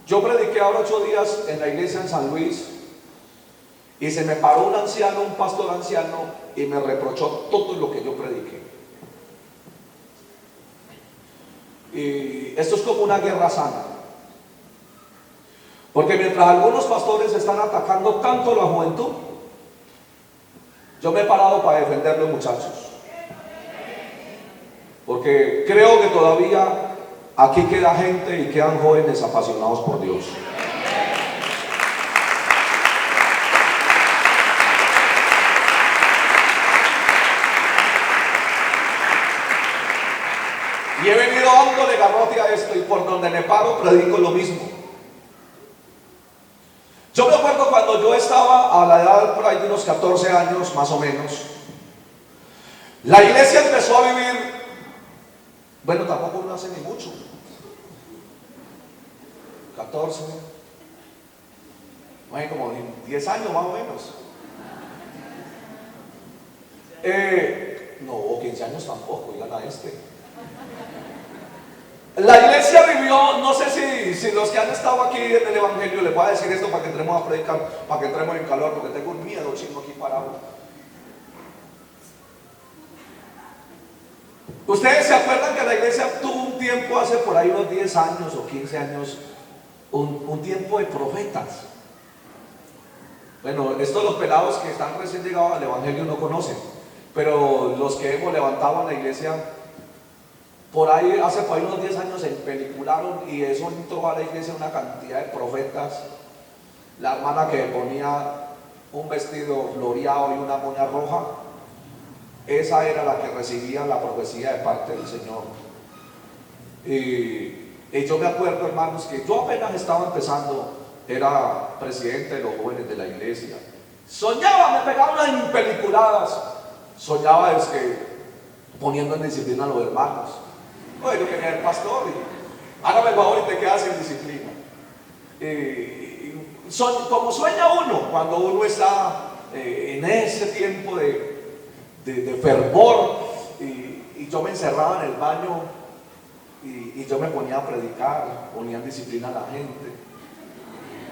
Yo prediqué ahora 8 días en la iglesia en San Luis y se me paró un anciano, un pastor anciano, y me reprochó todo lo que yo prediqué. Y esto es como una guerra sana. Porque mientras algunos pastores están atacando tanto a la juventud, yo me he parado para defender a los muchachos. Porque creo que todavía aquí queda gente y quedan jóvenes apasionados por Dios. Y he venido dándole garrote a esto y por donde me paro predico lo mismo. Yo me acuerdo cuando yo estaba a la edad por ahí de unos 14 años más o menos, la iglesia empezó a vivir, bueno, tampoco no hace ni mucho, 14, bueno, como 10 años más o menos. No, 15 años tampoco, digan a este. La iglesia vivió, no sé si los que han estado aquí en el evangelio les voy a decir esto para que entremos a predicar, para que entremos en calor, porque tengo un miedo chingo aquí parado. Ustedes se acuerdan que la iglesia tuvo un tiempo hace por ahí unos 10 años o 15 años, un tiempo de profetas. Bueno, estos los pelados que están recién llegados al evangelio no conocen, pero los que hemos levantado en la iglesia, por ahí hace por ahí unos 10 años se pelicularon y eso entró a la iglesia una cantidad de profetas. La hermana que ponía un vestido floreado y una moña roja, esa era la que recibía la profecía de parte del Señor. Y yo me acuerdo, hermanos, que yo apenas estaba empezando, era presidente de los jóvenes de la iglesia. Soñaba, me pegaba unas impeliculadas. Soñaba es que poniendo en disciplina a los hermanos. Bueno, yo quería ser pastor y hágame el favor y te quedas en disciplina. Como sueña uno cuando uno está en ese tiempo de fervor, y yo me encerraba en el baño y yo me ponía a predicar, ponía en disciplina a la gente,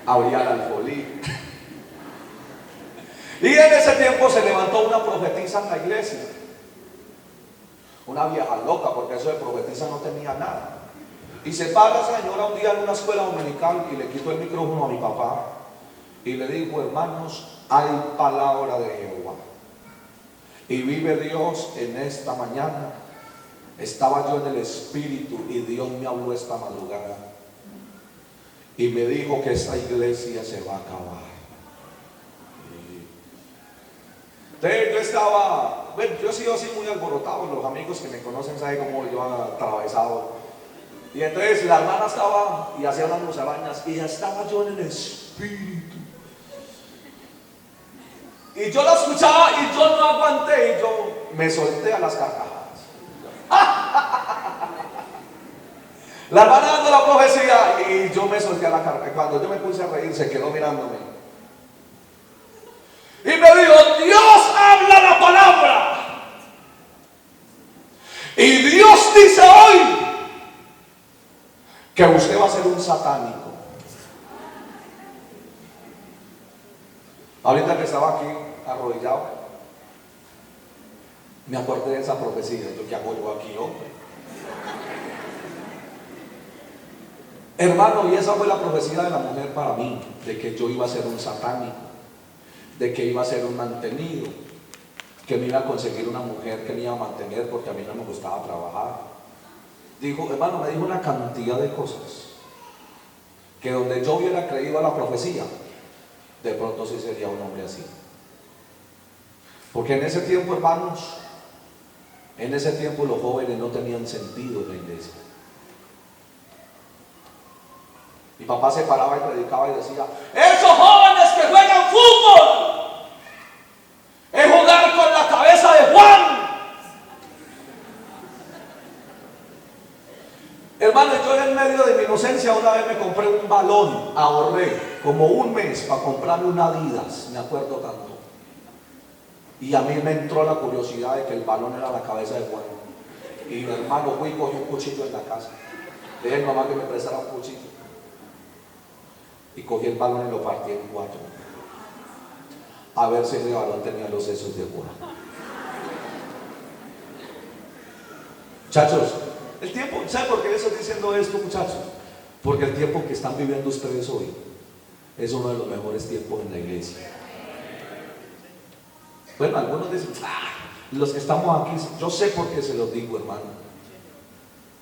abría el alfolí. Y en ese tiempo se levantó una profetisa en la iglesia, una vieja loca, porque eso de profetisa no tenía nada. Y se para esa señora un día en una escuela dominical y le quitó el micrófono a mi papá y le dijo: hermanos, hay palabra de Jehová. Y vive Dios en esta mañana. Estaba yo en el espíritu y Dios me habló esta madrugada y me dijo que esta iglesia se va a acabar. Entonces yo estaba, bueno, yo he sido así muy alborotado, los amigos que me conocen saben cómo yo he atravesado. Y entonces la hermana estaba y hacía unas musarañas y ya estaba yo en el espíritu. Y yo la escuchaba y yo no aguanté y yo me solté a las carcajadas. La hermana dando la profecía y yo me solté a la carcajada. Cuando yo me puse a reír se quedó mirándome. Y me dijo: Dios habla la palabra. Y Dios dice hoy que usted va a ser un satánico. Ahorita que estaba aquí arrodillado, me acordé de esa profecía. ¿Qué hago yo aquí, hombre? Hermano, y esa fue la profecía de la mujer para mí, de que yo iba a ser un satánico, de que iba a ser un mantenido, que me iba a conseguir una mujer que me iba a mantener porque a mí no me gustaba trabajar. Dijo, hermano, me dijo una cantidad de cosas que donde yo hubiera creído a la profecía, de pronto sí sería un hombre así. Porque en ese tiempo, hermanos, en ese tiempo los jóvenes no tenían sentido en la iglesia. Mi papá se paraba y predicaba y decía: esos jóvenes que juegan fútbol es jugar con la cabeza de Juan. Hermano, yo en medio de mi inocencia una vez me compré un balón, ahorré como un mes para comprarme un Adidas, me acuerdo tanto. Y a mí me entró la curiosidad de que el balón era la cabeza de Juan. Y mi hermano fui y cogí un cuchillo en la casa. Le dije a mi mamá que me prestara un cuchillo. y cogí el balón y lo partí en cuatro. A ver si ese balón tenía los sesos de igual. Muchachos, el tiempo, ¿saben por qué les estoy diciendo esto, muchachos? Porque el tiempo que están viviendo ustedes hoy es uno de los mejores tiempos en la iglesia. Bueno, algunos dicen, los que estamos aquí, yo sé por qué se los digo, hermano.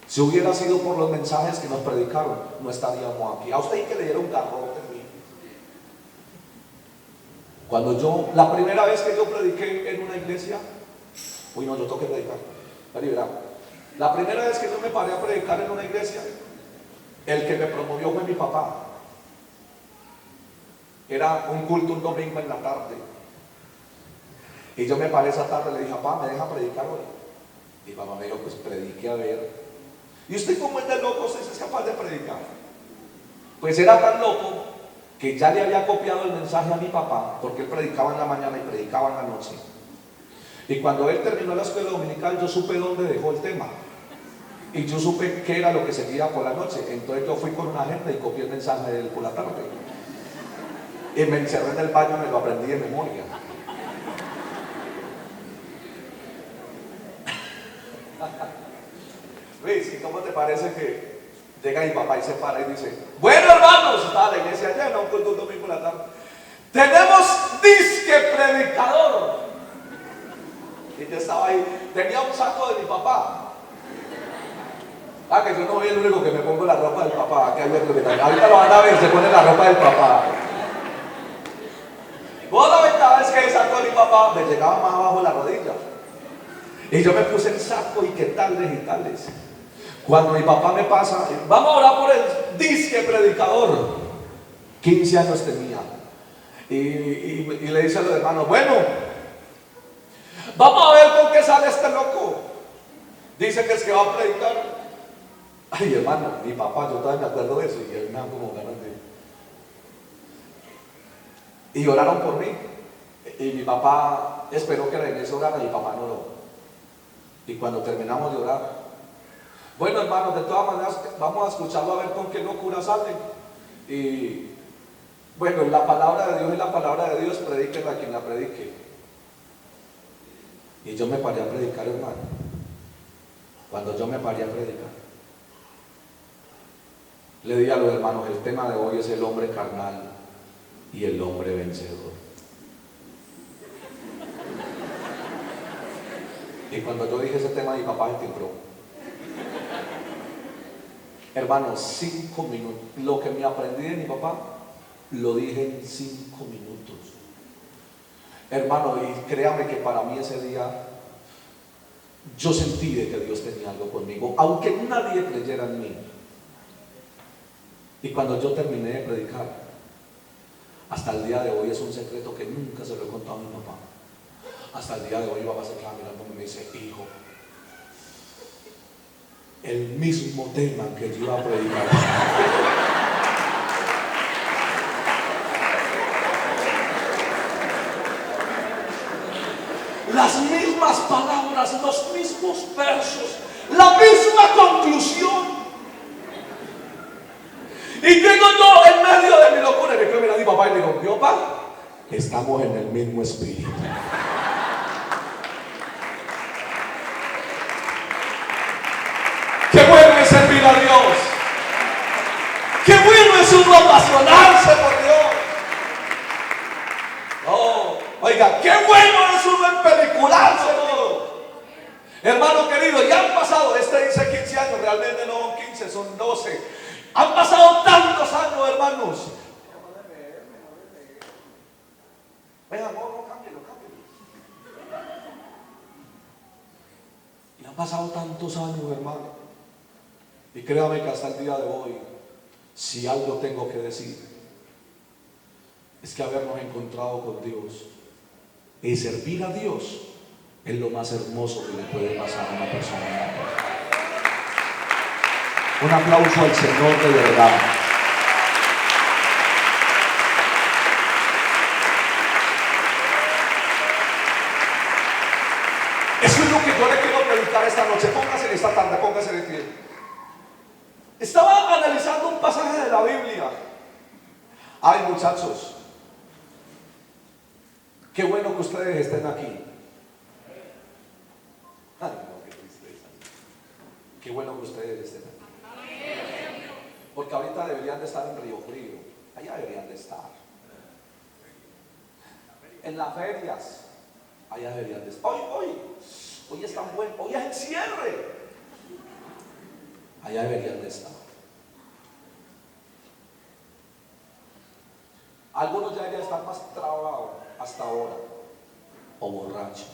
Si hubiera sido por los mensajes que nos predicaron, no estaríamos aquí. A usted hay que leer un garrote. La primera vez que yo prediqué en una iglesia, yo tengo que predicar, está liberado. La primera vez que yo me paré a predicar en una iglesia, el que me promovió fue mi papá. Era un culto un domingo en la tarde. Y yo me paré esa tarde y le dije, papá, ¿me deja predicar hoy? Y papá me dijo, pues predique a ver. ¿Y usted cómo es de loco? ¿Usted es capaz de predicar? Pues era tan loco que ya le había copiado el mensaje a mi papá, porque él predicaba en la mañana y predicaba en la noche. Y cuando él terminó la escuela dominical, yo supe dónde dejó el tema. Y yo supe qué era lo que seguía por la noche. Entonces yo fui con una agenda y copié el mensaje de él por la tarde. Y me encerré en el baño y me lo aprendí de memoria. Luis, ¿y cómo te parece que llega mi papá y se para y dice, bueno, hermanos, estaba la iglesia llena, un culto un domingo en la tarde, tenemos disque predicador? Y yo estaba ahí, tenía un saco de mi papá. Que yo no soy el único que me pongo la ropa del papá, que hay otro que también. Ahorita lo van a ver, se pone la ropa del papá. Vos la verdad es que el saco de mi papá me llegaba más abajo de la rodilla. Y yo me puse el saco y qué tales y tales. Cuando mi papá me pasa, vamos a orar por el disque predicador. 15 años tenía. Y le dice a los hermanos, bueno, vamos a ver con qué sale este loco. Dice que es que va a predicar. Ay, hermano, mi papá, yo todavía me acuerdo de eso y él me da como ganas de... Y oraron por mí. Y mi papá esperó que la iglesia orara y mi papá no oró. Y cuando terminamos de orar, bueno, hermanos, de todas maneras vamos a escucharlo a ver con qué locura sale. Y bueno, la palabra de Dios es la palabra de Dios, predíquela a quien la predique. Y yo me paré a predicar, hermano. Cuando yo me paré a predicar, le dije a los hermanos, el tema de hoy es el hombre carnal y el hombre vencedor. Y cuando yo dije ese tema, mi papá se timbró. Hermanos, 5 minutos. Lo que me aprendí de mi papá, lo dije en 5 minutos. Hermano, y créame que para mí ese día, yo sentí de que Dios tenía algo conmigo, aunque nadie creyera en mí. Y cuando yo terminé de predicar, hasta el día de hoy es un secreto que nunca se lo he contado a mi papá. Hasta el día de hoy mi papá se queda mirándome y me dice, hijo, el mismo tema que yo iba a predicar. Las mismas palabras, los mismos versos, la misma conclusión. Y tengo yo en medio de mi locura, me quedo a mi papá y le digo, mi papá, estamos en el mismo espíritu. Qué bueno es servir a Dios. Qué bueno es uno apasionarse por Dios. Oh, oiga, qué bueno es uno empelicularse todo. Hermano querido, ya han pasado, este dice 15 años, realmente no son 15, son 12. Han pasado tantos años, hermanos. Venga, no, cámbialo. Y han pasado tantos años, hermano. Y créame que hasta el día de hoy, si algo tengo que decir, es que habernos encontrado con Dios y servir a Dios es lo más hermoso que le puede pasar a una persona. Un aplauso al Señor de verdad. Eso es lo que yo le quiero predicar esta noche. Póngase esta tarde, póngase de pie. Estaba analizando un pasaje de la Biblia. Ay, muchachos, qué bueno que ustedes estén aquí. Ay, no, qué tristeza. Qué bueno que ustedes estén aquí. Porque ahorita deberían de estar en Río Frío. Allá deberían de estar. En las ferias. Allá deberían de estar. Hoy es tan bueno. Hoy es el cierre. Allá deberían de estar. Algunos ya deberían estar más trabados hasta ahora. O borrachos.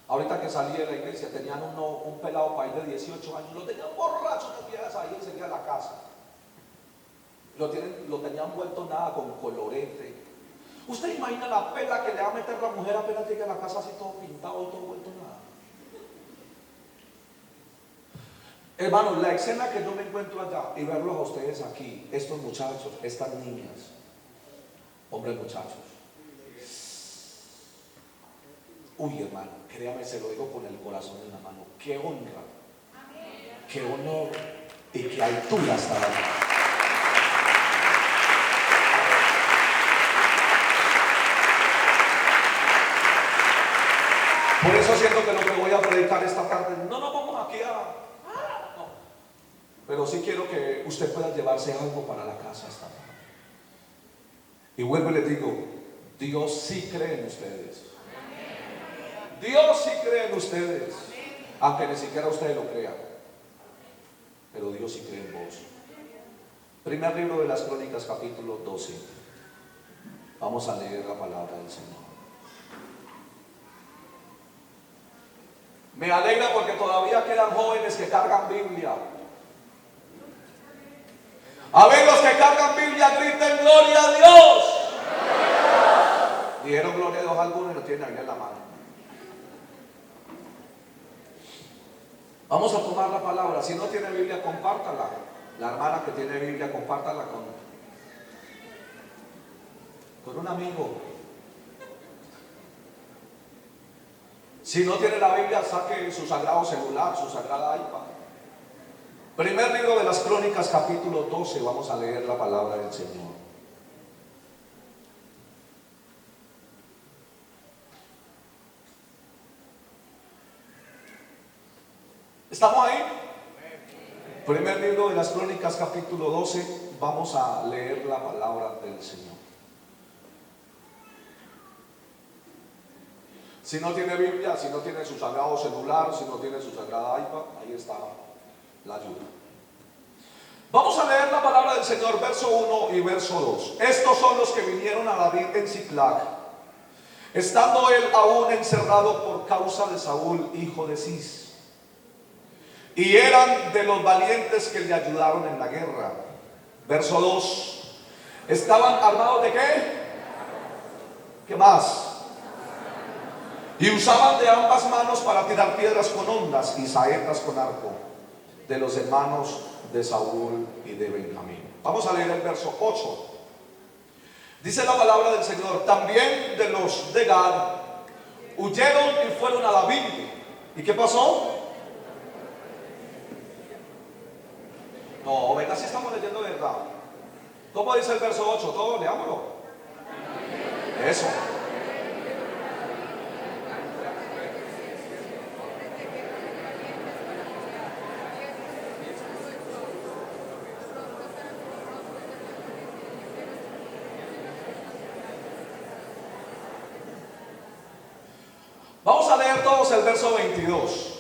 Ahorita que salí de la iglesia tenían un pelado país de 18 años, lo tenían borracho, no vieras ahí enseguida a la casa. Lo tenían vuelto nada con colorete. ¿Usted imagina la pela que le va a meter la mujer apenas llegue a la casa así todo pintado y todo vuelto nada? Hermanos, la escena que yo me encuentro allá y verlos a ustedes aquí, estos muchachos, estas niñas, hombres muchachos. Uy, hermano, créame, se lo digo con el corazón en la mano. Qué honra, qué honor y qué altura estar allá. Por eso siento que lo que voy a predicar esta tarde, no nos vamos aquí no. Pero sí quiero que usted pueda llevarse algo para la casa esta tarde. Y vuelvo y les digo, Dios sí cree en ustedes. Dios sí cree en ustedes, aunque ni siquiera ustedes lo crean, pero Dios sí cree en vos. Primer libro de las Crónicas, capítulo 12. Vamos a leer la palabra del Señor. Me alegra porque todavía quedan jóvenes que cargan Biblia. A ver, los que cargan Biblia griten gloria a Dios. Dijeron gloria a Dios algunos y lo tienen ahí en la mano. Vamos a tomar la palabra. Si no tiene Biblia, compártala. La hermana que tiene Biblia, compártala con un amigo. Si no tiene la Biblia, saque su sagrado celular, su sagrada iPad. Primer libro de las Crónicas, capítulo 12. Vamos a leer la palabra del Señor. ¿Estamos ahí? Primer libro de las Crónicas, capítulo 12. Vamos a leer la palabra del Señor. Si no tiene Biblia, si no tiene su sagrado celular, si no tiene su sagrada iPad, ahí está la ayuda. Vamos a leer la palabra del Señor, verso 1 y verso 2. Estos son los que vinieron a David en Siclag, estando él aún encerrado por causa de Saúl, hijo de Cis. Y eran de los valientes que le ayudaron en la guerra. Verso 2. ¿Estaban armados de qué? ¿Qué más? Y usaban de ambas manos para tirar piedras con hondas y saetas con arco, de los hermanos de Saúl y de Benjamín. Vamos a leer el verso 8. Dice la palabra del Señor: también de los de Gad huyeron y fueron a David. ¿Y qué pasó? No, venga, si estamos leyendo verdad. ¿Cómo dice el verso 8? Todo, leámoslo. Eso. Vamos a leer todos el verso 22.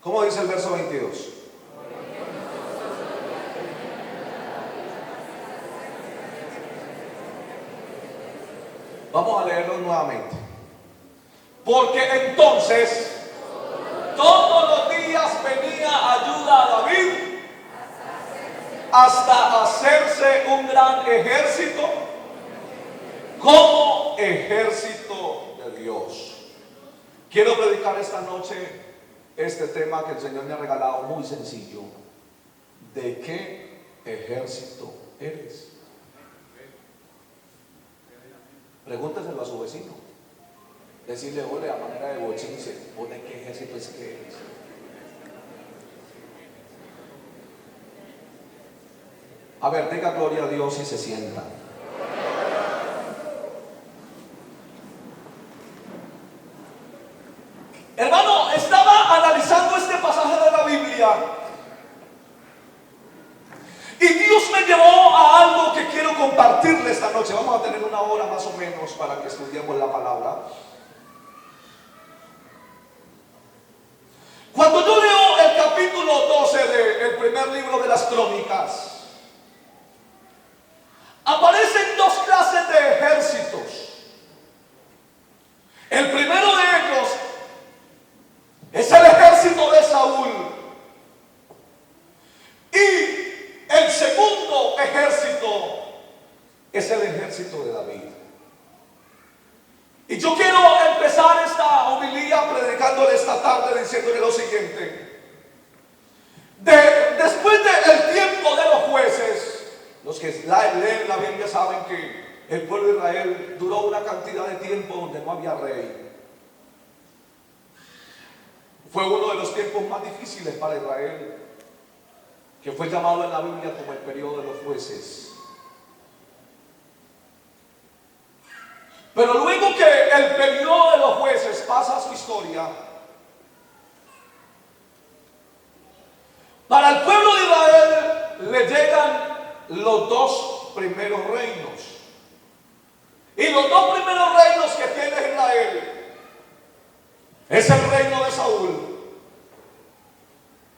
¿Cómo dice el verso 22? Vamos a leerlo nuevamente. Porque entonces todos los días venía ayuda a David hasta hacerse un gran ejército como ejército de Dios. Quiero predicar esta noche este tema que el Señor me ha regalado, muy sencillo. ¿De qué ejército eres? Pregúnteselo a su vecino. Decirle, ole, a manera de bochinche, ¿vos de qué ejército es que eres? A ver, diga gloria a Dios y se sienta. Hermano, estaba analizando este pasaje de la Biblia y Dios me llevó a algo que quiero compartirle esta noche. Vamos a tener una hora más o menos para que estudiemos la palabra. Cuando yo leo el capítulo 12 del primer libro de las Crónicas, aparecen dos clases de ejércitos. El primero de ellos es el ejército de Saúl y el segundo ejército es el ejército de David. Y yo quiero empezar esta homilía predicándole esta tarde diciéndole lo siguiente. Después del tiempo de los jueces, los que leen la Biblia saben que el pueblo de Israel duró una cantidad de tiempo donde no había rey. Fue uno de los tiempos más difíciles para Israel, que fue llamado en la Biblia como el periodo de los jueces. Pero luego que el periodo de los jueces pasa a su historia, para el pueblo de Israel le llegan los dos primeros reinos. Y los dos primeros reinos que tiene Israel es el reino de Saúl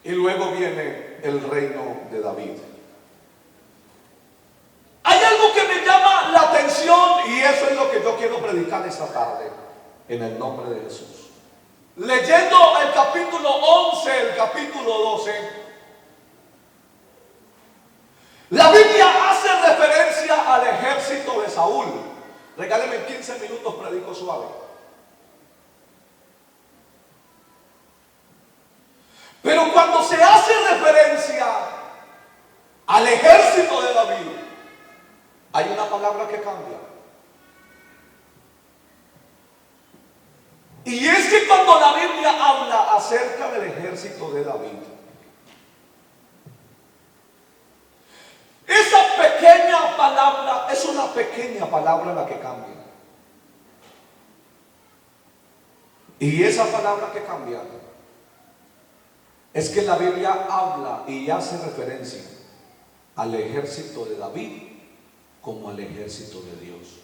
y luego viene el reino de David. Hay algo que me llama la atención y eso es lo que yo quiero predicar esta tarde en el nombre de Jesús. Leyendo el capítulo 11, el capítulo 12, la Biblia hace referencia al ejército de Saúl. Regáleme 15 minutos, predico suave. Pero cuando se hace referencia al ejército de David, hay una palabra que cambia. Y es que cuando la Biblia habla acerca del ejército de David, esa pequeña palabra es una pequeña palabra la que cambia. Y esa palabra que cambia es que la Biblia habla y hace referencia al ejército de David como al ejército de Dios.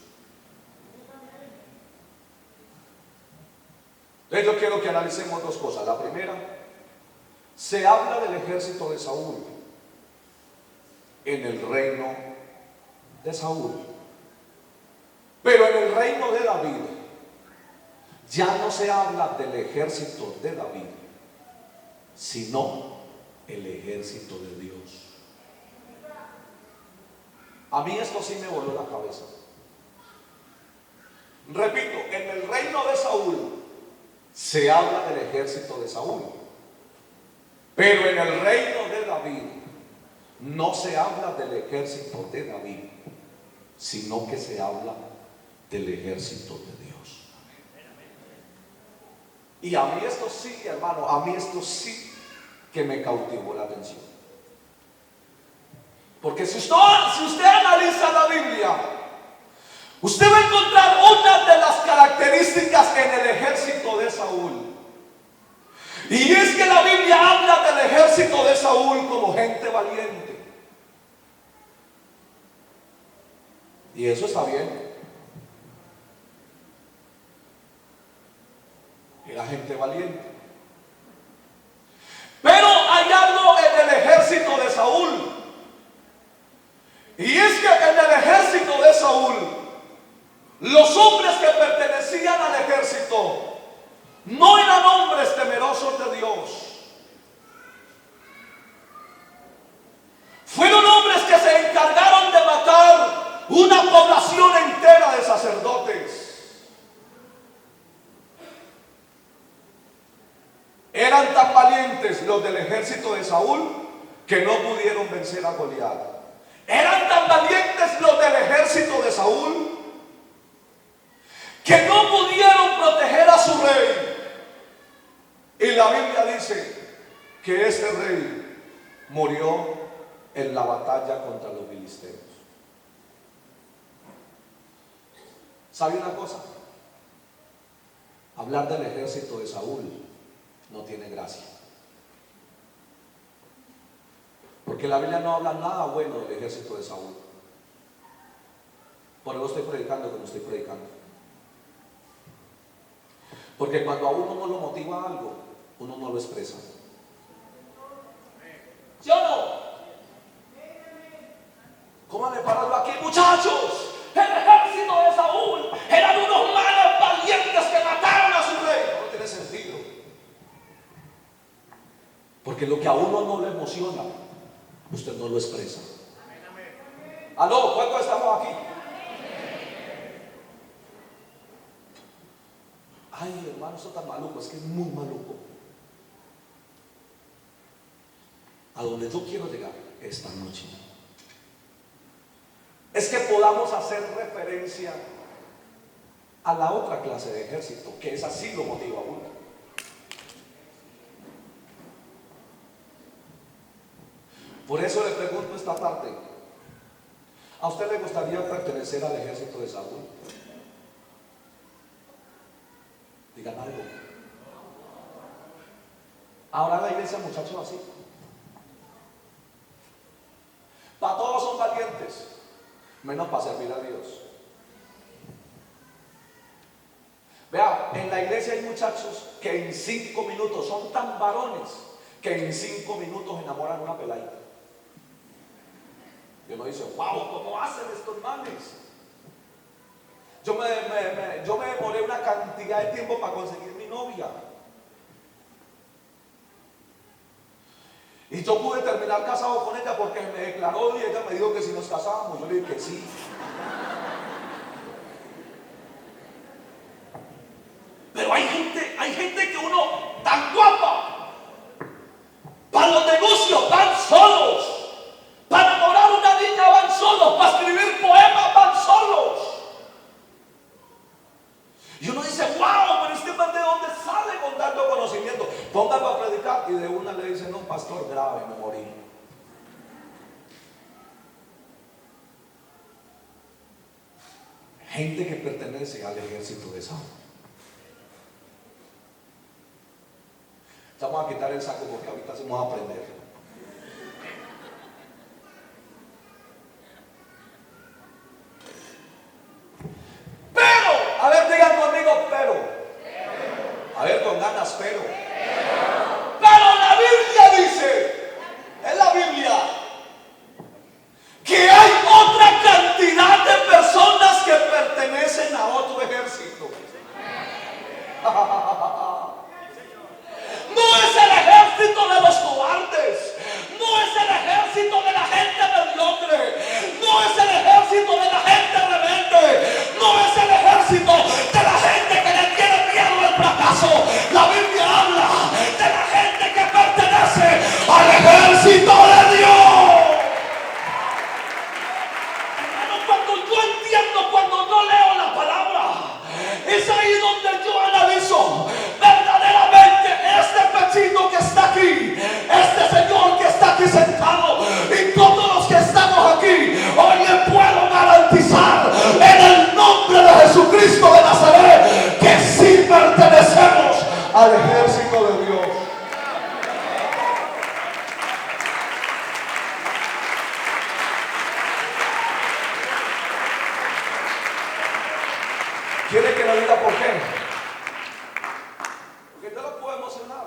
Entonces yo quiero que analicemos dos cosas. La primera, se habla del ejército de Saúl en el reino de Saúl, pero en el reino de David ya no se habla del ejército de David, sino el ejército de Dios. A mí esto sí me voló la cabeza. Repito, en el reino de Saúl se habla del ejército de Saúl, pero en el reino de David no se habla del ejército de David, sino que se habla del ejército de Dios. Y a mí esto sí, hermano, a mí esto sí que me cautivó la atención. Porque si usted analiza la Biblia, usted va a encontrar una de las características en el ejército de Saúl. Y es que la Biblia habla del ejército de Saúl como gente valiente. Y eso está bien. Era gente valiente. Pero hay algo en el ejército de Saúl. Y es que en el ejército de Saúl, los hombres que pertenecían al ejército no eran hombres temerosos de Dios. Fueron hombres que se encargaron de matar una población entera de sacerdotes. Eran tan valientes los del ejército de Saúl que no pudieron vencer a Goliat. Eran tan valientes los del ejército de Saúl que no pudieron proteger Y la Biblia dice que este rey murió en la batalla contra los filisteos. ¿Sabe una cosa? Hablar del ejército de Saúl no tiene gracia. Porque la Biblia no habla nada bueno del ejército de Saúl. Por eso estoy predicando como estoy predicando. Porque cuando a uno no lo motiva algo, uno no lo expresa. ¿Sí o no? ¿Cómo le paro aquí, muchachos? El ejército de Saúl eran unos malos valientes que mataron a su rey. No tiene sentido. Porque lo que a uno no le emociona, usted no lo expresa. ¿Aló? ¿Cuántos estamos aquí? Ay, hermano, eso tan maluco, es que es muy maluco. A donde yo quiero llegar esta noche es que podamos hacer referencia a la otra clase de ejército, que es así lo motiva a uno. Por eso le pregunto esta tarde, ¿a usted le gustaría pertenecer al ejército de Saúl? Digan algo. Ahora la iglesia, muchachos, así. Para todos son valientes, menos para servir a Dios. Vea, en la iglesia hay muchachos que en 5 minutos son tan varones que en 5 minutos enamoran a una peladita. Y uno dice, wow, ¿cómo hacen estos manes? Yo me demoré una cantidad de tiempo para conseguir mi novia. Y yo pude terminar casado con ella porque me declaró y ella me dijo que si nos casábamos. Yo le dije que sí. Pero hay gente que uno tan guapa, para los negocios van solos, para enamorar a una niña van solos, para escribir poemas van solos. Y uno dice, wow, pero este man, ¿de dónde sale con tanto conocimiento? Póngalo a predicar. Y de una le dicen, no, pastor, grave, me morí. Gente que pertenece al ejército de Saúl. Vamos a quitar el saco porque ahorita vamos a aprender. Pero, a ver, digan conmigo, pero. A ver, con ganas, pero. Pero la Biblia dice, en la Biblia, que hay otra cantidad de personas que pertenecen a otro ejército. No es el ejército de los cobardes, no es el ejército de la gente mediocre, no es el ejército de la gente rebelde, no es el ejército de la gente que le tiene miedo al fracaso. La Biblia habla de la gente que pertenece al ejército de Dios. Hermano, cuando yo entiendo, cuando yo leo la palabra, es ahí donde yo analizo verdaderamente este pechito que está aquí, este señor que está aquí sentado y todos los que estamos aquí. Hoy le puedo garantizar en el nombre de Jesucristo de Nazaret que sí pertenecemos al ejército de Dios. ¿Quiere que le diga por qué? Porque no lo puedo emocionar.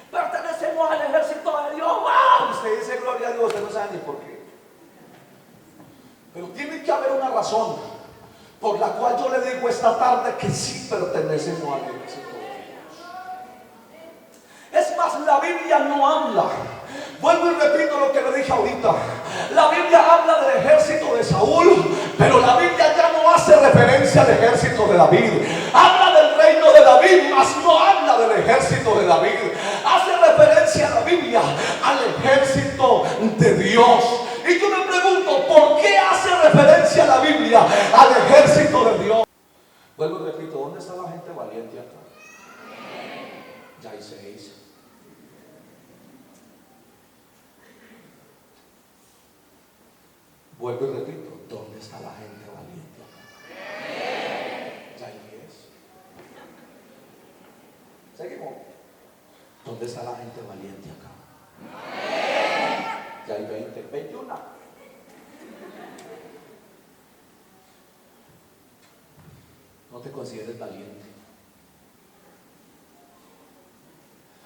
Pertenecemos al ejército de Dios. ¡Wow! Usted dice gloria a Dios, usted no sabe ni por qué. Pero tiene que haber una razón por la cual yo le digo esta tarde que sí pertenecemos al ejército de Dios. Es más, la Biblia no habla. Vuelvo y repito lo que le dije ahorita. La Biblia habla del ejército de Saúl, pero la Biblia ya no hace referencia al ejército de David. Habla del reino de David, mas no habla del ejército de David. Hace referencia a la Biblia al ejército de Dios. Y yo me pregunto, ¿por qué hace referencia la Biblia al ejército de Dios? Vuelvo y repito, ¿dónde está la gente valiente acá? Ya hay 6. Vuelvo y repito, ¿dónde está la gente valiente acá? Ya hay 10. Seguimos. ¿Dónde está la gente valiente acá? Ya hay 20, 21. No te consideres valiente.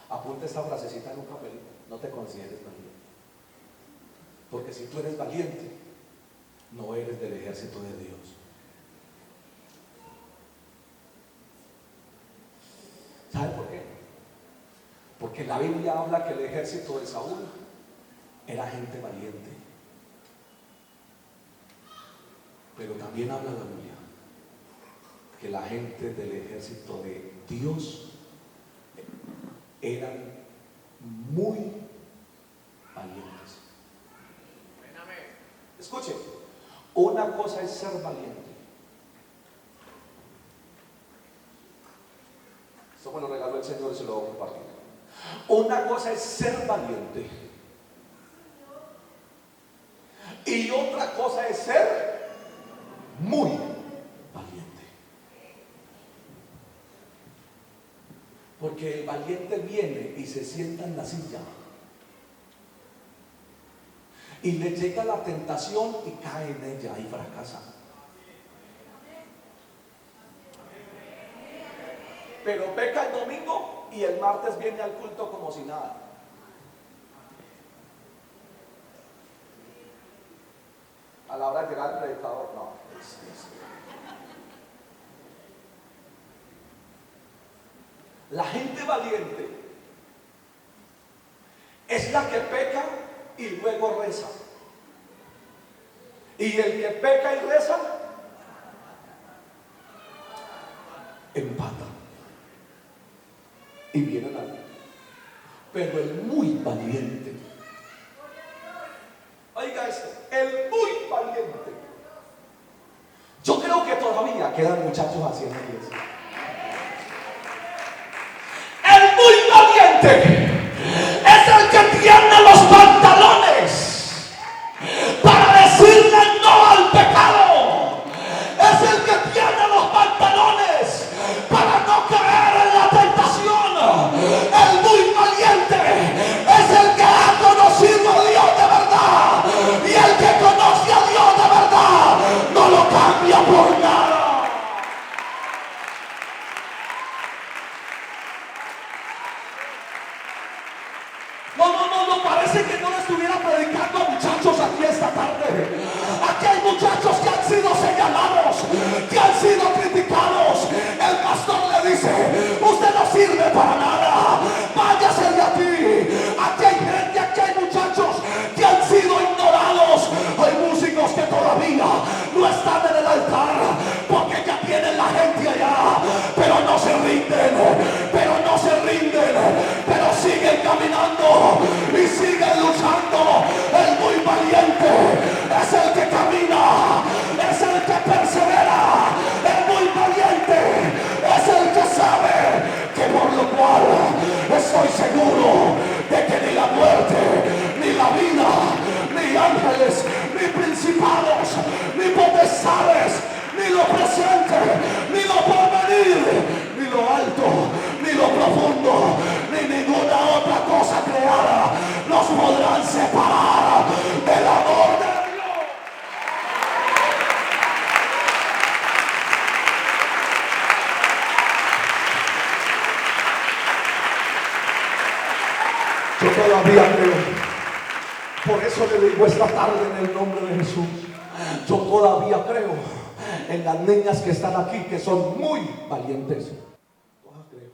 Apunta esta frasecita en un papelito. No te consideres valiente. Porque si tú eres valiente, no eres del ejército de Dios. ¿Sabe por qué? Porque la Biblia habla que el ejército de Saúl era gente valiente. Pero también habla la Biblia que la gente del ejército de Dios eran muy valientes. Escuche, una cosa es ser valiente. Esto me lo regaló el Señor y se lo voy a compartir. Una cosa es ser valiente y otra cosa es ser muy valiente. Porque el valiente viene y se sienta en la silla y le llega la tentación y cae en ella y fracasa. Pero peca el domingo y el martes viene al culto como si nada. A la hora de llegar al predicador, no. La gente valiente es la que peca y luego reza. Y el que peca y reza, empata. Y viene la luz. Pero el muy valiente, oiga esto, el muy valiente. Yo creo que todavía quedan muchachos así en la iglesia. El muy valiente es el que tiene los pantalones para decirle no al pecado. Es el que tiene los pantalones para no caer en la tentación. El muy valiente es el que ha conocido a Dios de verdad. Y el que conoce a Dios de verdad no lo cambia por nada. No, parece que no le estuviera predicando a muchachos aquí esta tarde. Aquí hay muchachos que han sido señalados, que han sido criticados. El pastor le dice, usted no sirve para nada, váyase de aquí. Aquí hay gente, aquí hay muchachos que han sido ignorados. Hay músicos que todavía no están en el altar porque ya tienen la gente allá, pero no se rinden, pero siguen caminando y siguen luchando. El muy valiente es el que camina, es el que persevera. El muy valiente es el que sabe que por lo cual estoy seguro de que ni la muerte, ni la vida, ni ángeles, ni principados, ni potestades, ni lo presente, ni lo porvenir, ni lo alto, ni lo profundo, ni ninguna otra cosa creada nos podrán separar del amor de Dios. Yo todavía creo. Por eso le digo esta tarde en el nombre de Jesús. Yo todavía creo en las niñas que están aquí, que son muy valientes. Creo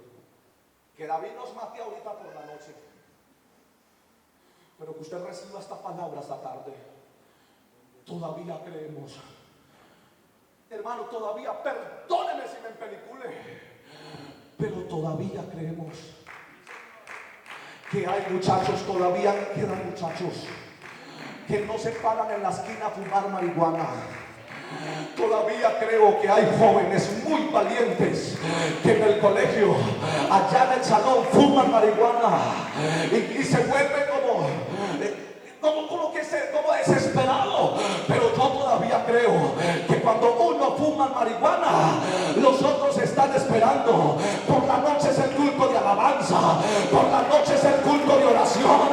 que David nos mate ahorita por la noche, pero que usted reciba esta palabra esta tarde. Todavía creemos, hermano, todavía, perdóneme si me empelicule, pero todavía creemos que hay muchachos, todavía quedan muchachos que no se paran en la esquina a fumar marihuana, Todavía creo que hay jóvenes muy valientes que en el colegio, allá en el salón, fuman marihuana y se vuelven como desesperado. Pero yo todavía creo que cuando uno fuma marihuana, los otros están esperando. Por la noche es el culto de alabanza, por la noche es el culto de oración,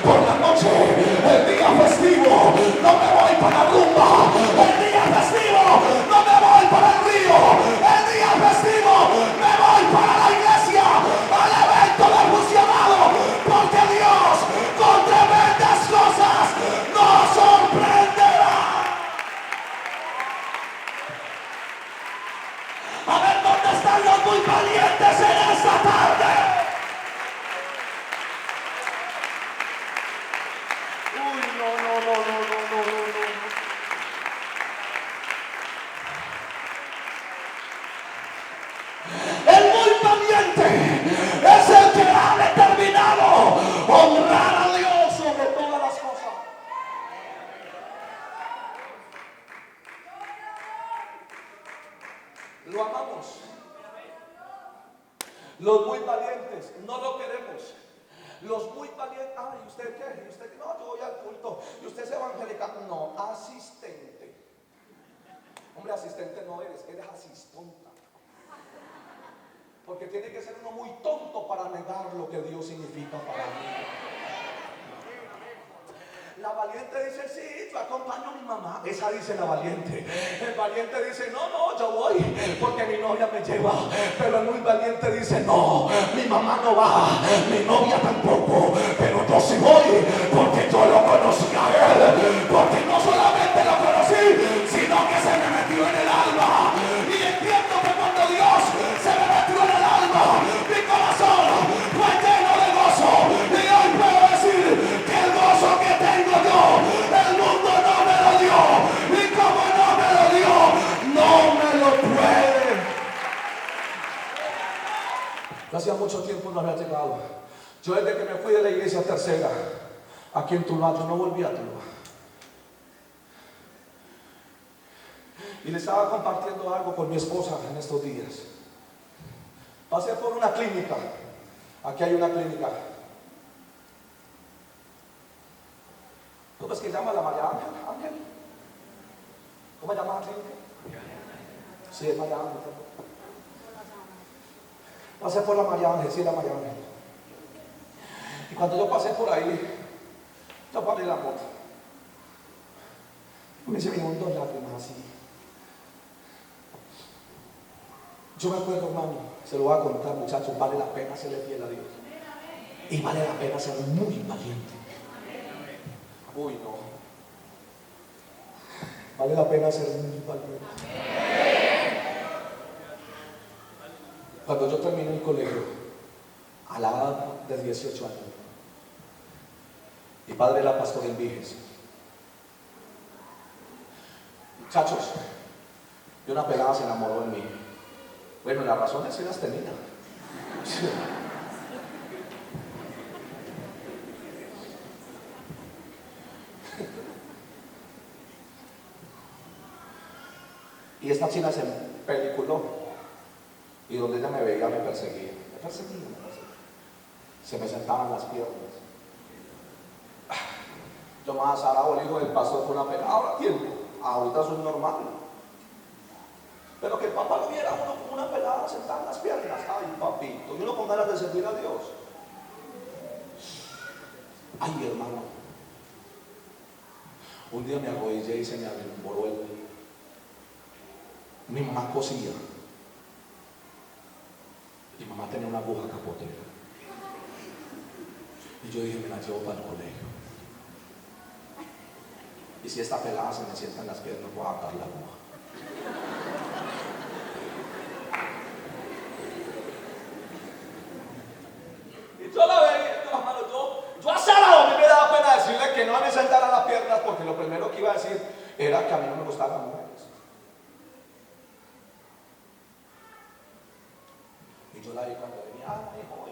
por la noche, el día festivo, no me voy para la rumba, el día festivo no me voy para el río, el día festivo me voy para la iglesia, al evento de fusionado, porque Dios con tremendas cosas nos sorprenderá. A ver dónde están los muy valientes en esta tarde. Uy, no. El muy valiente es el que ha determinado honrar a Dios sobre todas las cosas. Lo amamos. Los muy valientes no lo queremos. Los muy valientes, ay, ¿usted qué? ¿Usted qué? No, yo voy al culto. ¿Y usted es evangélica? No, asistente. Hombre, asistente no eres asistonta. Porque tiene que ser uno muy tonto para negar lo que Dios significa para mí. La valiente dice, sí, yo acompaño a mi mamá. Esa dice la valiente. El valiente dice, no, yo voy porque mi novia me lleva. Pero el muy valiente dice, no, mi mamá no va, mi novia tampoco, pero yo sí voy porque yo lo conocí a él. Porque no solamente lo conocí, sino que se me metió en el alma. Y entiendo que cuando Dios se me metió en el alma, mi corazón fue lleno de gozo. Y hoy puedo decir que el gozo que tengo yo, el mundo no me lo dio. Y como no me lo dio, no me lo puede. Yo hacía mucho tiempo no había llegado. Yo desde que me fui de la iglesia tercera, aquí en Tuluá, yo no volví a Tuluá. Y le estaba compartiendo algo con mi esposa en estos días. Pasé por una clínica. Aquí hay una clínica. ¿Cómo es que llama la María Ángel? ¿Cómo llama la clínica? Sí, es María Ángel. Pasé por la María Ángel, sí, la María Ángel. Y cuando yo pasé por ahí, yo paré la moto. Me se vinieron dos lágrimas así. Yo me acuerdo, hermano, se lo voy a contar, muchachos, vale la pena serle fiel a Dios. Y vale la pena ser muy valiente. Uy, no. Vale la pena ser muy valiente. Cuando yo terminé el colegio, a la edad de 18 años, mi padre era pastor en Viges. Muchachos, y una pelada se enamoró de mí. Bueno, las razones sí las tenía. Y esta china se peliculó. Y donde ella me veía me perseguía. Me perseguía. Se me sentaban las piernas. Yo más Sara, el hijo del pastor, fue una pena. Ahora tiempo. Ahorita eso es normal. Pero que el papá lo viera a uno como una pelada sentada en las piernas. Ay, papito. Y uno con ganas de servir a Dios. Ay, hermano. Un día me arrodillé y se me alumbró el. Mi mamá cosía. Mi mamá tenía una aguja capotera. Y yo dije, me la llevo para el colegio. Y si esta pelada se me sienta en las piernas, voy a atar la aguja. Y yo la veía, yo a Sara, a mí me daba pena decirle que no me sentara las piernas, porque lo primero que iba a decir era que a mí no me gustaban las mujeres. Y yo la vi cuando venía, ay, hijo.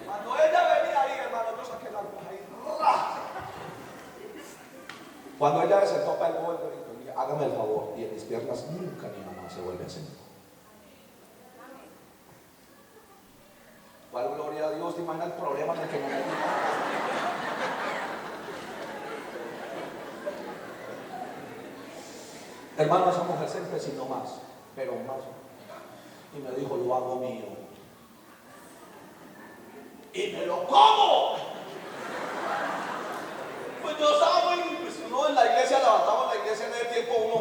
Cuando ella venía ahí, hermano, yo saqué la aguja y ¡ra! Cuando ella se sentó para el gol, yo dije, hágame el favor. Y en mis piernas nunca mi mamá se vuelve a sentar. ¿Cuál gloria a Dios? ¿Te imaginas el problema en el que me metí? Hermano, esa mujer se empecinó más, pero más. Y me dijo, lo hago mío. Y me lo como. Pues yo estaba muy, pues uno en la iglesia, levantamos la iglesia en ese tiempo uno.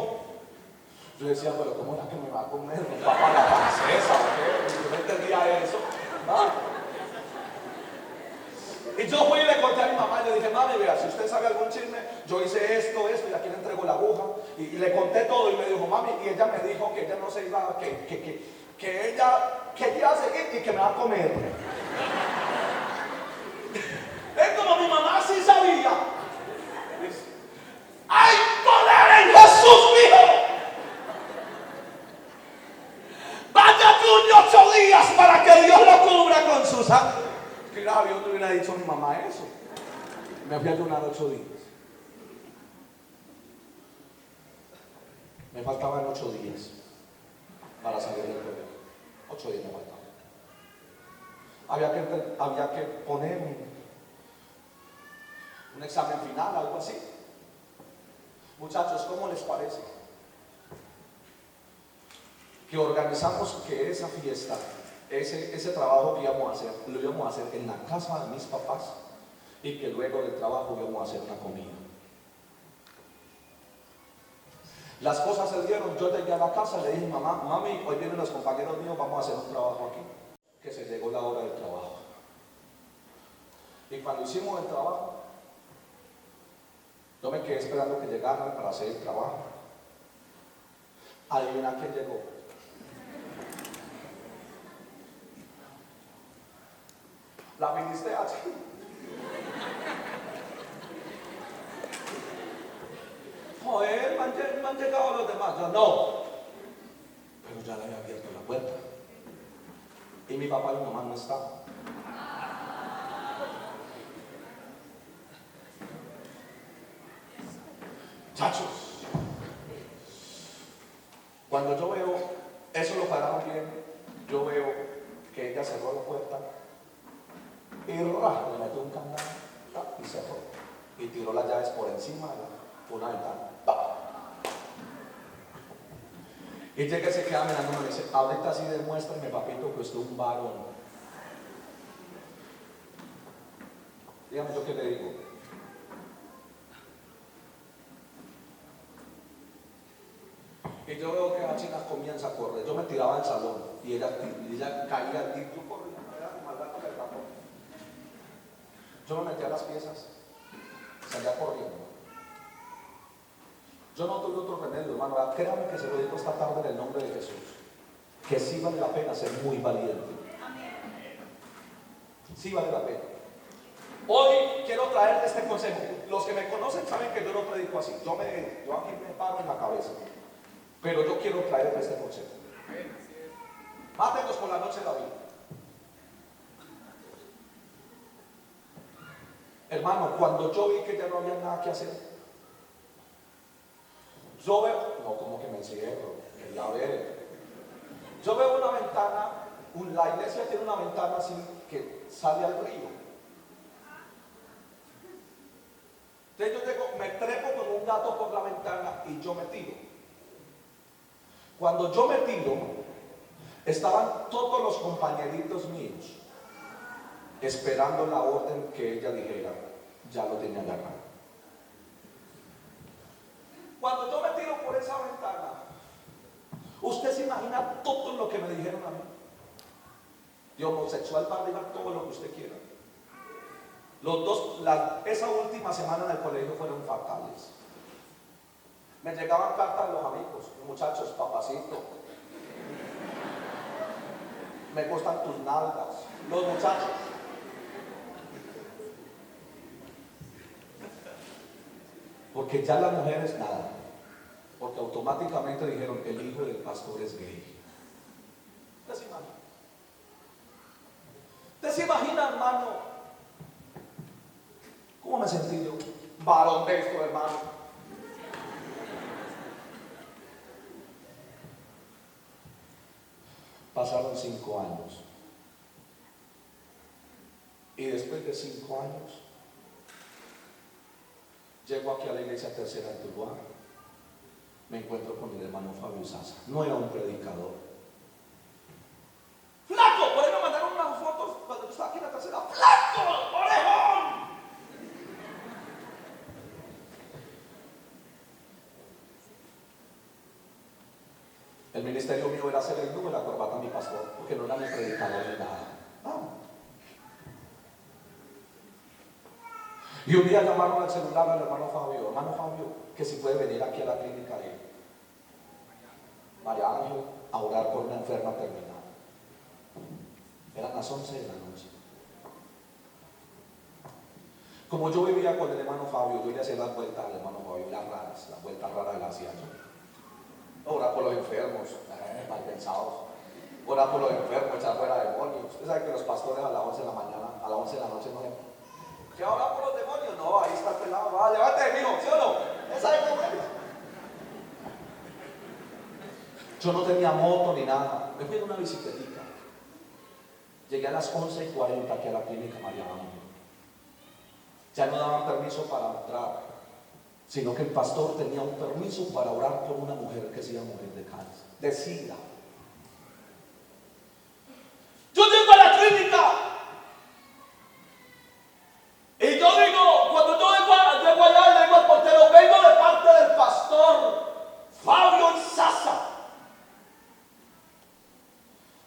Yo decía, pero ¿cómo era que me va a comer? ¿Me va para la francesa o qué? Yo no entendía eso. ¿Ah? Y yo fui y le conté a mi mamá y le dije, mami, vea, si usted sabe algún chisme, yo hice esto, y aquí le entrego la aguja. Y le conté todo y me dijo, mami, y ella me dijo que ella no se iba, que ella iba a seguir y que me va a comer. Es como mi mamá sí sabía. ¡Hay poder en Jesús, mijo! Vaya tú 8 días para que Dios lo cubra con su sangre. Que grave, yo no hubiera dicho a mi mamá eso. Me fui a ayunar 8 días. Me faltaban 8 días para salir del colegio. 8 días me faltaban. Había que poner un examen final, algo así. Muchachos, ¿cómo les parece? Que organizamos que esa fiesta, ese trabajo que íbamos a hacer, lo íbamos a hacer en la casa de mis papás y que luego del trabajo íbamos a hacer una comida. Las cosas se dieron, yo llegué a la casa y le dije, mamá, mami, hoy vienen los compañeros míos, vamos a hacer un trabajo aquí. Que se llegó la hora del trabajo. Y cuando hicimos el trabajo, yo me quedé esperando que llegaran para hacer el trabajo. Adivina quién llegó. La ministra así. Joder, me han llegado los demás. Yo no. Pero ya le había abierto la puerta. Y mi papá y mi mamá no estaban. Chachos. Cuando yo veo, eso lo pararon bien, yo veo que ella cerró la puerta y le metió un candado y cerró. Y tiró las llaves por encima de una ventana. Y llega y se queda mirando y me dice, ahorita sí demuéstrame, papito, que usted es un varón. Dígame yo qué le digo. Y yo veo que la chica comienza a correr. Yo me tiraba al salón y ella caía y yo corría, yo me metía a las piezas, salía corriendo. Yo no tuve otro remedio, hermano. Créame que se lo digo esta tarde en el nombre de Jesús. Que sí vale la pena ser muy valiente. Sí vale la pena. Hoy quiero traerte este consejo. Los que me conocen saben que yo no predico así. Yo aquí me paro en la cabeza. Pero yo quiero traerte este consejo. Mátenos por la noche la vida. Hermano, cuando yo vi que ya no había nada que hacer, yo veo, no como que me encierro, quería ver. Yo veo una ventana, la iglesia tiene una ventana así que sale al río. Entonces yo llego, me trepo con un gato por la ventana y yo me tiro. Cuando yo me tiro, estaban todos los compañeritos míos esperando la orden que ella dijera. Ya lo tenía agarrado. Cuando yo me tiro por esa ventana, usted se imagina todo lo que me dijeron a mí. De homosexual para arriba, todo lo que usted quiera. Esa última semana en el colegio fueron fatales. Me llegaban cartas de los amigos, muchachos, papacito. Me gustan tus nalgas. Los muchachos. Porque ya las mujeres nada. Porque automáticamente dijeron, el hijo del pastor es gay. ¿Usted se imagina? ¿Usted se imagina, hermano? ¿Cómo me sentí yo? Varón de esto, hermano. Pasaron 5 años. Y después de 5 años, llego aquí a la iglesia tercera de Tuluá. Me encuentro con el hermano Fabio Sasa. No era un predicador. ¡Flaco! Por ahí me mandaron unas fotos cuando yo estaba aquí en la tercera. ¡Flaco! ¡Orejón! El ministerio mío era hacer el nudo y la corbata a mi pastor, porque no era mi predicador ni nada. No. Y un día llamaron al celular al hermano Fabio, que si puede venir aquí a la clínica de María Ángel a orar por una enferma terminal. Eran las 11 de la noche. Como yo vivía con el hermano Fabio, yo iba a hacer las vueltas al hermano Fabio, las vueltas raras de la hacía yo. Orar por los enfermos, mal pensados. Orar por los enfermos, echar fuera demonios. Usted sabe que los pastores a las 11 de la mañana, a las 11 de la noche no se... ¿Qué va a orar por los demonios? No, ahí está el pelado. Va, levántate, mijo, ¿sí o no? ¿Esa es cómo es? Yo no tenía moto ni nada. Me fui en una bicicletita. Llegué a las 11:40 aquí a la clínica María Ángel. Ya no daban permiso para entrar, sino que el pastor tenía un permiso para orar por una mujer que se iba a morir de cáncer, de SIDA. Yo llego a la clínica y yo digo, cuando yo llego allá, le digo al portero, vengo de parte del pastor Fabio Sasa.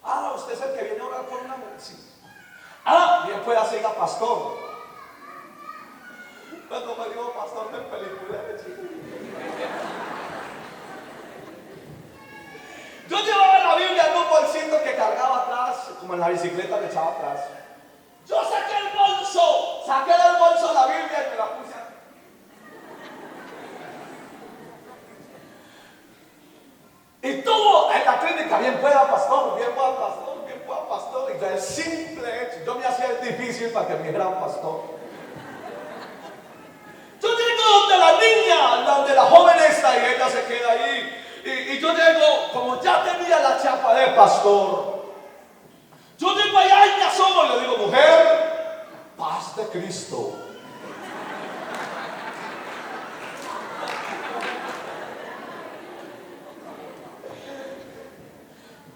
Ah, usted es el que viene a orar por una mujer. Sí. Ah, bien pueda ser pastor. Cuando me dijo pastor del película, yo llevaba la Biblia en un bolsito que cargaba atrás, como en la bicicleta que echaba atrás. Yo saqué del bolso la Biblia y me la puse aquí. Y todo en la clínica, bien pueda pastor, bien pueda pastor, bien pueda pastor. Y el simple hecho, yo me hacía el difícil para que me dijeran pastor. Yo llego donde la niña, donde la joven está, y ella se queda ahí. Y yo llego, como ya tenía la chapa de pastor, yo llego allá y me asomo y le digo, mujer, paz de Cristo.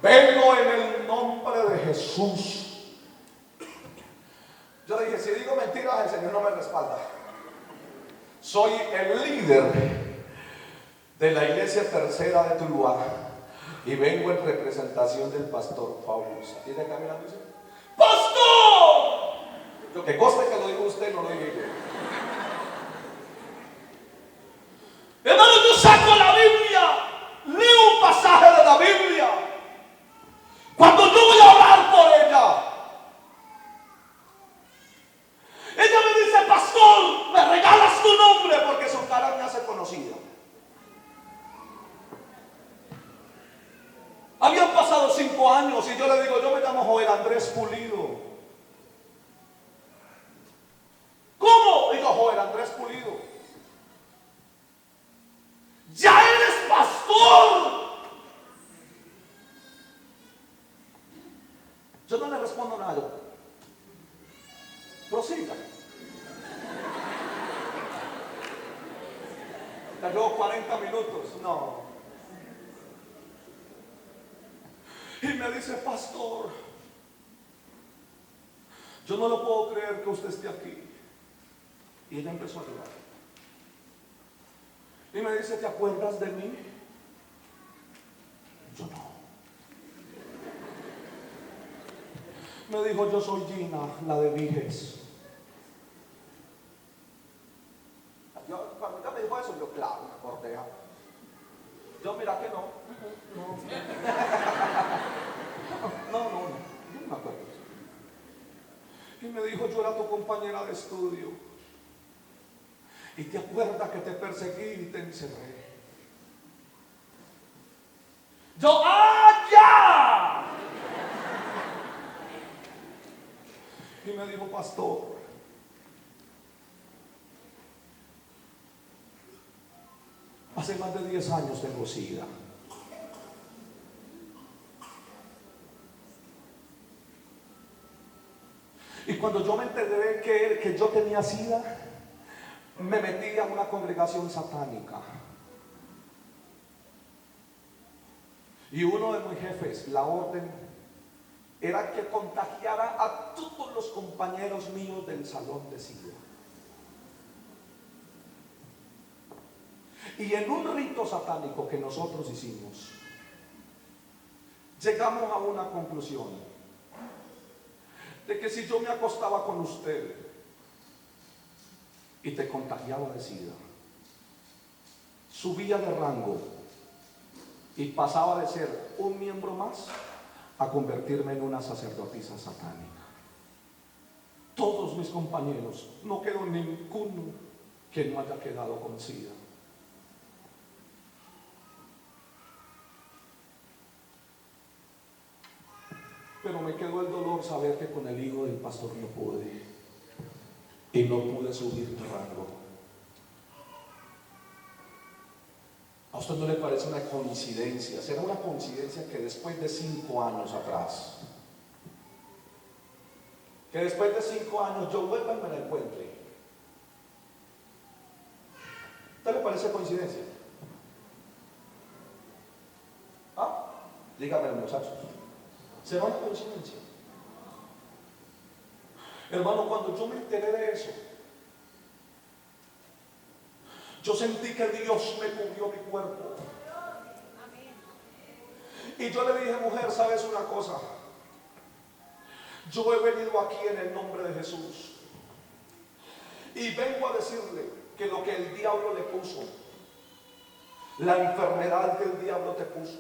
Vengo en el nombre de Jesús. Yo le dije, si digo mentiras, el Señor no me respalda. Soy el líder de la iglesia tercera de Tuluá y vengo en representación del pastor Pablo. ¿Y de caminando dice? ¡Pastor! Yo, que conste que lo digo usted, no lo digo yo. Hermano, yo saco la Biblia, leo un pasaje de la Biblia. Cuando yo voy a orar por ella, ella me dice, pastor, me regalas tu nombre porque su cara me hace conocida. Habían pasado 5 años y yo le digo, yo me llamo Joel Andrés Pulido. ¿Cómo? Digo, Joel Andrés Pulido. ¡Ya eres pastor! Yo no le respondo nada. Prosiga. Ya llevo 40 minutos. No. Y me dice, pastor, yo no lo puedo creer que usted esté aquí. Y ella empezó a llorar. Y me dice, ¿te acuerdas de mí? Yo no. Me dijo, yo soy Gina, la de Viges. Cuando ella me dijo eso, yo, claro, corteja. Yo, mira que no. No, yo no me acuerdo. Y me dijo, yo era tu compañera de estudio. Y te acuerdas que te perseguí y te encerré. Yo, ¡ya! Y me dijo, pastor, hace más de 10 años tengo SIDA. Y cuando yo me enteré que yo tenía SIDA, me metí a una congregación satánica. Y uno de mis jefes, la orden, era que contagiara a todos los compañeros míos del salón de SIDA. Y en un rito satánico que nosotros hicimos, llegamos a una conclusión de que si yo me acostaba con usted y te contagiaba de SIDA, subía de rango y pasaba de ser un miembro más a convertirme en una sacerdotisa satánica. Todos mis compañeros, no quedó ninguno que no haya quedado con SIDA. Pero me quedó el dolor saber que con el hijo del pastor no pude. Y no pude subir de rango. ¿A usted no le parece una coincidencia? ¿Será una coincidencia que después de 5 años atrás, que después de 5 años yo vuelva y me la encuentre? ¿A usted le parece coincidencia? ¿Ah? Dígame, muchachos. ¿Será una coincidencia? Hermano, cuando yo me enteré de eso, yo sentí que Dios me cubrió mi cuerpo. Y yo le dije, mujer, ¿sabes una cosa? Yo he venido aquí en el nombre de Jesús y vengo a decirle que lo que el diablo le puso, la enfermedad que el diablo te puso,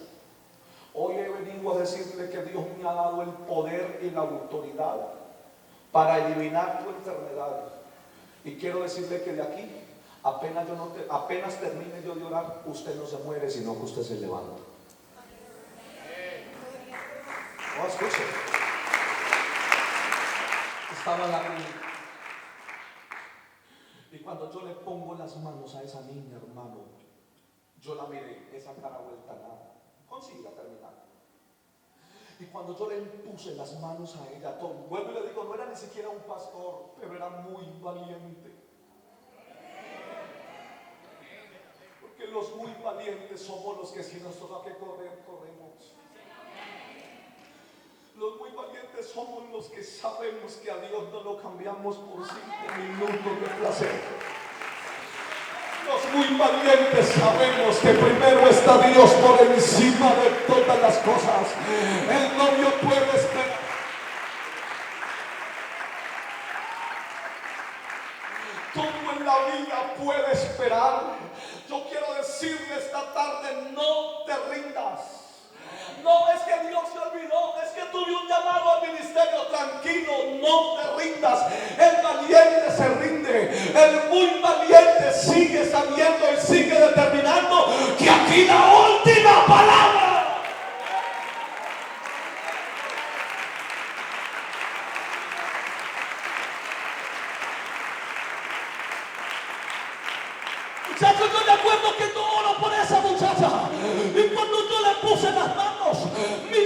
hoy he venido a decirle que Dios me ha dado el poder y la autoridad para eliminar tu enfermedad. Y quiero decirle que de aquí, apenas termine yo de orar, usted no se muere, sino que usted se levanta. No, escuche. Estaba la niña. Y cuando yo le pongo las manos a esa niña, hermano, yo la miré, esa cara vuelta a nada. Consiga terminar. Y cuando yo le puse las manos a ella, vuelvo y le digo, no era ni siquiera un pastor, pero era muy valiente. Porque los muy valientes somos los que si nos toca que correr, corremos. Los muy valientes somos los que sabemos que a Dios no lo cambiamos por 5 minutos de placer. Los muy valientes sabemos que primero está Dios por encima de todas las cosas. El novio puede esperar. Todo en la vida puede esperar. Yo quiero decirle esta tarde, no te rindas. No es que Dios se olvidó, es que tuve un llamado al ministerio. Tranquilo, no te rindas. El valiente se rinde. El muy valiente sigue sabiendo y sigue determinando que aquí la última palabra. Muchachos, yo me acuerdo que yo oro por esa muchacha. Y cuando yo le puse las manos, mi